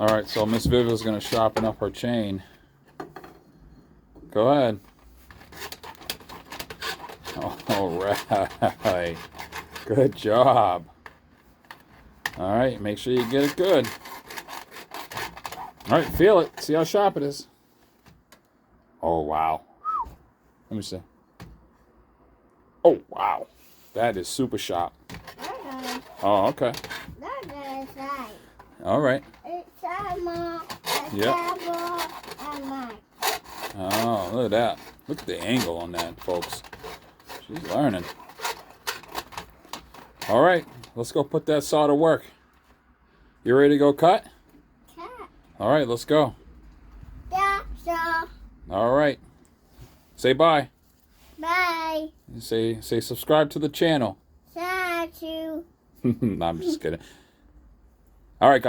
Alright, so Miss Vivia's going to sharpen up her chain. Go ahead. Alright. Good job. Alright, make sure you get it good. Alright, feel it. See how sharp it is. Oh, wow. Let me see. Oh, wow. That is super sharp. Oh, okay. Alright. Yep. Oh, look at that. Look at the angle on that, folks. She's learning. Alright, let's go put that saw to work. You ready to go cut? Alright, let's go. Alright. Say bye. Bye. Say subscribe to the channel. Thank you. No, I'm just kidding. Alright, guys.